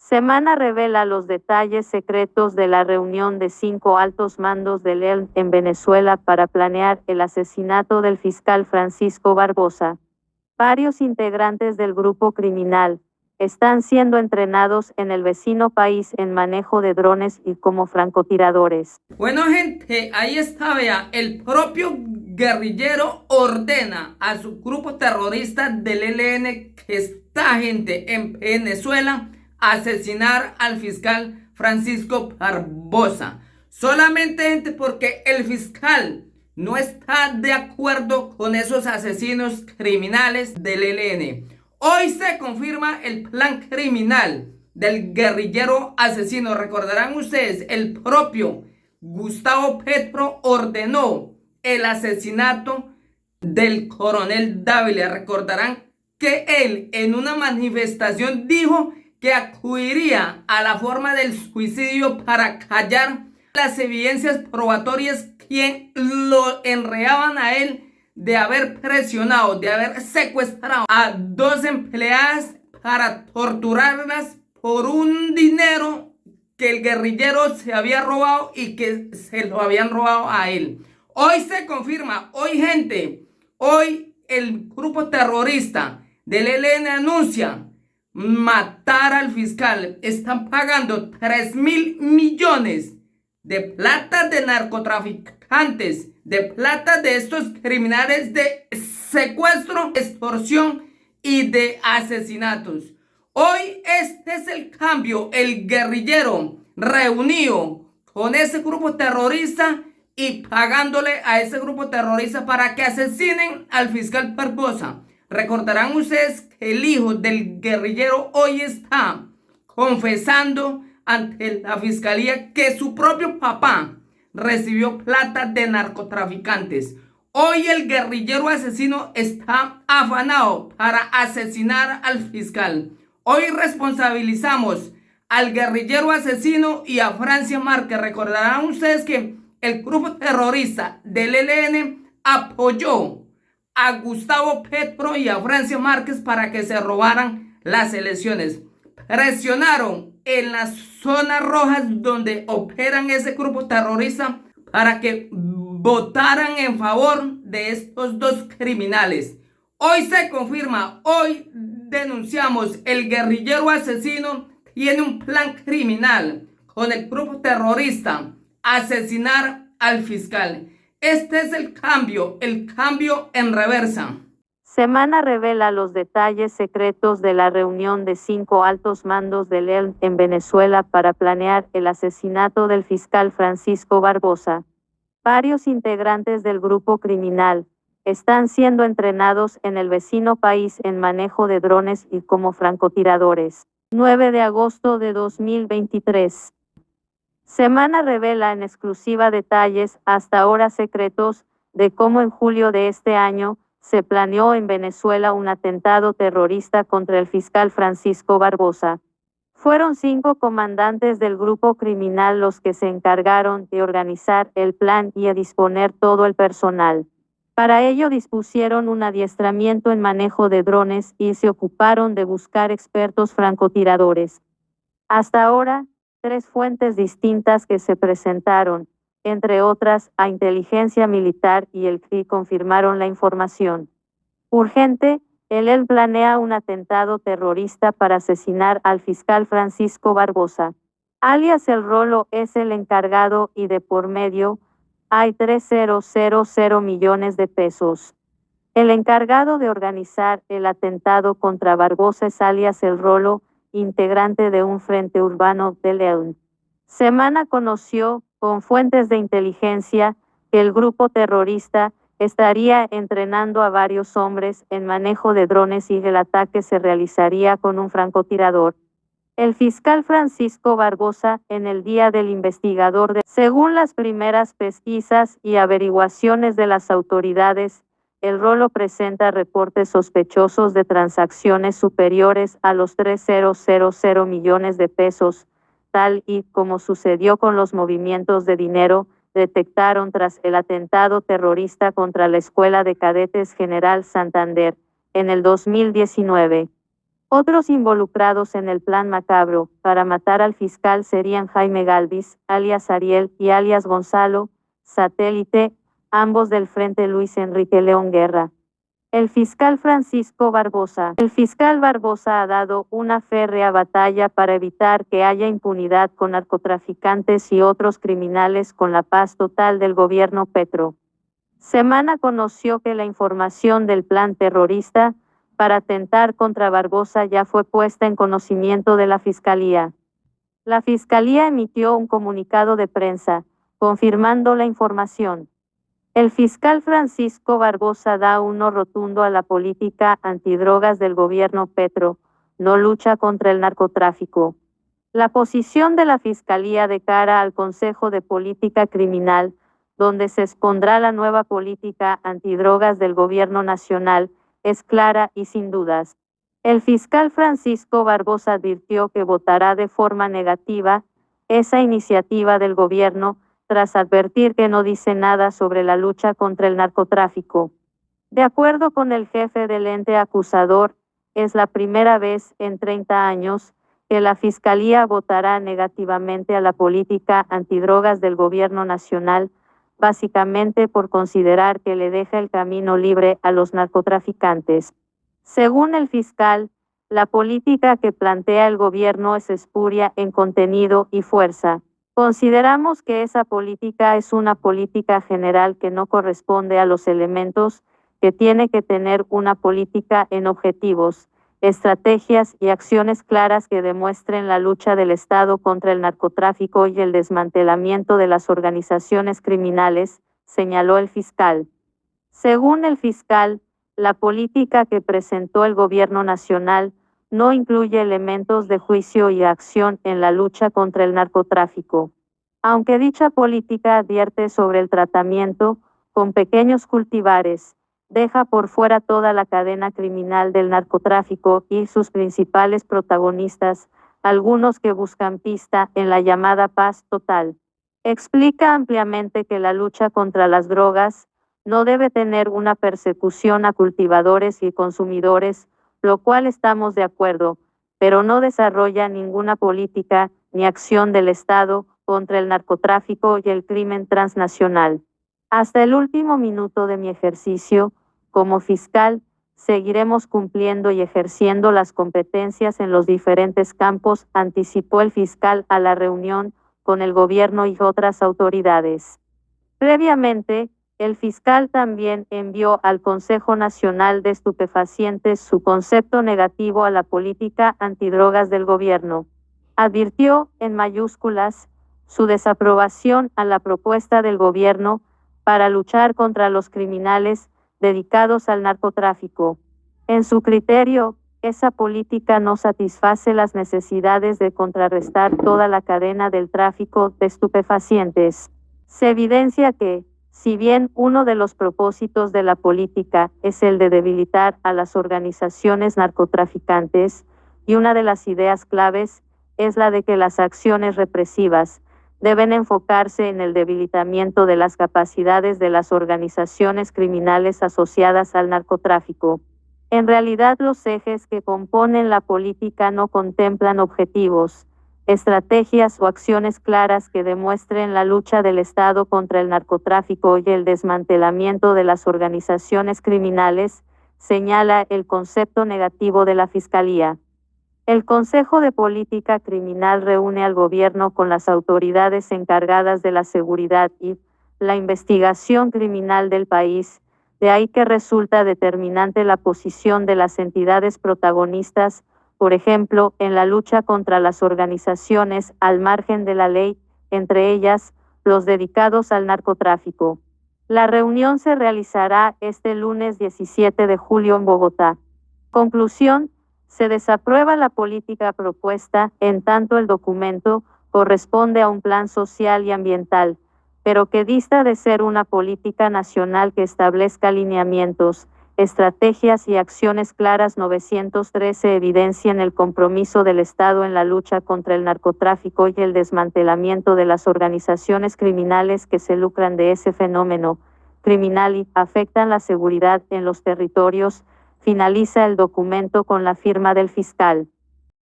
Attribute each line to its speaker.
Speaker 1: Semana revela los detalles secretos de la reunión de 5 altos mandos del ELN en Venezuela para planear el asesinato del fiscal Francisco Barbosa. Varios integrantes del grupo criminal están siendo entrenados en el vecino país en manejo de drones y como francotiradores.
Speaker 2: Bueno, gente, ahí está, vea, el propio guerrillero ordena a su grupo terrorista del ELN que está, gente, en Venezuela, asesinar al fiscal Francisco Barbosa. Solamente, gente, porque el fiscal no está de acuerdo con esos asesinos criminales del ELN. Hoy se confirma el plan criminal del guerrillero asesino. Recordarán ustedes, el propio Gustavo Petro ordenó el asesinato del coronel Dávila. Recordarán que él en una manifestación dijo que acudiría a la forma del suicidio para callar las evidencias probatorias que lo enredaban a él de haber presionado, de haber secuestrado a 2 empleadas para torturarlas por un dinero que el guerrillero se había robado y que se lo habían robado a él. Hoy se confirma, hoy, gente, hoy el grupo terrorista del ELN anuncia matar al fiscal. Están pagando 3.000 millones de plata de narcotraficantes, de plata de estos criminales de secuestro, extorsión y de asesinatos. Hoy este es el cambio, el guerrillero reunido con ese grupo terrorista y pagándole a ese grupo terrorista para que asesinen al fiscal Barbosa. Recordarán ustedes que el hijo del guerrillero hoy está confesando ante la fiscalía que su propio papá recibió plata de narcotraficantes. Hoy el guerrillero asesino está afanado para asesinar al fiscal. Hoy responsabilizamos al guerrillero asesino y a Francia Márquez. Recordarán ustedes que el grupo terrorista del ELN apoyó a Gustavo Petro y a Francia Márquez para que se robaran las elecciones. Presionaron en las zonas rojas donde operan ese grupo terrorista para que votaran en favor de estos 2 criminales. Hoy se confirma, hoy denunciamos, el guerrillero asesino tiene un plan criminal con el grupo terrorista, asesinar al fiscal. Este es el cambio en reversa.
Speaker 1: Semana revela los detalles secretos de la reunión de 5 altos mandos del ELN en Venezuela para planear el asesinato del fiscal Francisco Barbosa. Varios integrantes del grupo criminal están siendo entrenados en el vecino país en manejo de drones y como francotiradores. 9 de agosto de 2023. Semana revela en exclusiva detalles hasta ahora secretos de cómo en julio de este año se planeó en Venezuela un atentado terrorista contra el fiscal Francisco Barbosa. Fueron 5 comandantes del grupo criminal los que se encargaron de organizar el plan y a disponer todo el personal. Para ello dispusieron un adiestramiento en manejo de drones y se ocuparon de buscar expertos francotiradores. Hasta ahora, 3 fuentes distintas que se presentaron, entre otras, a inteligencia militar y el CRI confirmaron la información. Urgente, el ELN planea un atentado terrorista para asesinar al fiscal Francisco Barbosa. Alias El Rolo es el encargado y de por medio hay 3.000 millones de pesos. El encargado de organizar el atentado contra Barbosa es alias El Rolo, integrante de un frente urbano del ELN. Semana conoció, con fuentes de inteligencia, que el grupo terrorista estaría entrenando a varios hombres en manejo de drones y el ataque se realizaría con un francotirador. El fiscal Francisco Barbosa, en el día del investigador según las primeras pesquisas y averiguaciones de las autoridades, El Rolo presenta reportes sospechosos de transacciones superiores a los 3.000 millones de pesos, tal y como sucedió con los movimientos de dinero, detectaron tras el atentado terrorista contra la Escuela de Cadetes General Santander, en el 2019. Otros involucrados en el plan macabro para matar al fiscal serían Jaime Galvis, alias Ariel, y alias Gonzalo, Satélite, ambos del Frente Luis Enrique León Guerra. El fiscal Francisco Barbosa. El fiscal Barbosa ha dado una férrea batalla para evitar que haya impunidad con narcotraficantes y otros criminales con la paz total del gobierno Petro. Semana conoció que la información del plan terrorista para atentar contra Barbosa ya fue puesta en conocimiento de la Fiscalía. La Fiscalía emitió un comunicado de prensa, confirmando la información. El fiscal Francisco Barbosa da un no rotundo a la política antidrogas del gobierno Petro, no lucha contra el narcotráfico. La posición de la Fiscalía de cara al Consejo de Política Criminal, donde se expondrá la nueva política antidrogas del gobierno nacional, es clara y sin dudas. El fiscal Francisco Barbosa advirtió que votará de forma negativa esa iniciativa del gobierno, tras advertir que no dice nada sobre la lucha contra el narcotráfico. De acuerdo con el jefe del ente acusador, es la primera vez en 30 años que la Fiscalía votará negativamente a la política antidrogas del gobierno nacional, básicamente por considerar que le deja el camino libre a los narcotraficantes. Según el fiscal, la política que plantea el gobierno es espuria en contenido y fuerza. Consideramos que esa política es una política general que no corresponde a los elementos que tiene que tener una política en objetivos, estrategias y acciones claras que demuestren la lucha del Estado contra el narcotráfico y el desmantelamiento de las organizaciones criminales, señaló el fiscal. Según el fiscal, la política que presentó el gobierno nacional no incluye elementos de juicio y acción en la lucha contra el narcotráfico. Aunque dicha política advierte sobre el tratamiento con pequeños cultivares, deja por fuera toda la cadena criminal del narcotráfico y sus principales protagonistas, algunos que buscan pista en la llamada paz total. Explica ampliamente que la lucha contra las drogas no debe tener una persecución a cultivadores y consumidores, lo cual estamos de acuerdo, pero no desarrolla ninguna política ni acción del Estado contra el narcotráfico y el crimen transnacional. Hasta el último minuto de mi ejercicio, como fiscal, seguiremos cumpliendo y ejerciendo las competencias en los diferentes campos, anticipó el fiscal a la reunión con el gobierno y otras autoridades. Previamente, el fiscal también envió al Consejo Nacional de Estupefacientes su concepto negativo a la política antidrogas del gobierno. Advirtió, en mayúsculas, su desaprobación a la propuesta del gobierno para luchar contra los criminales dedicados al narcotráfico. En su criterio, esa política no satisface las necesidades de contrarrestar toda la cadena del tráfico de estupefacientes. Se evidencia que, si bien uno de los propósitos de la política es el de debilitar a las organizaciones narcotraficantes, y una de las ideas claves es la de que las acciones represivas deben enfocarse en el debilitamiento de las capacidades de las organizaciones criminales asociadas al narcotráfico. En realidad, los ejes que componen la política no contemplan objetivos, estrategias o acciones claras que demuestren la lucha del Estado contra el narcotráfico y el desmantelamiento de las organizaciones criminales, señala el concepto negativo de la Fiscalía. El Consejo de Política Criminal reúne al gobierno con las autoridades encargadas de la seguridad y la investigación criminal del país, de ahí que resulta determinante la posición de las entidades protagonistas, por ejemplo, en la lucha contra las organizaciones al margen de la ley, entre ellas, los dedicados al narcotráfico. La reunión se realizará este lunes 17 de julio en Bogotá. Conclusión: se desaprueba la política propuesta, en tanto el documento corresponde a un plan social y ambiental, pero que dista de ser una política nacional que establezca lineamientos, estrategias y acciones claras. 913 evidencian el compromiso del Estado en la lucha contra el narcotráfico y el desmantelamiento de las organizaciones criminales que se lucran de ese fenómeno criminal y afectan la seguridad en los territorios. Finaliza el documento con la firma del fiscal.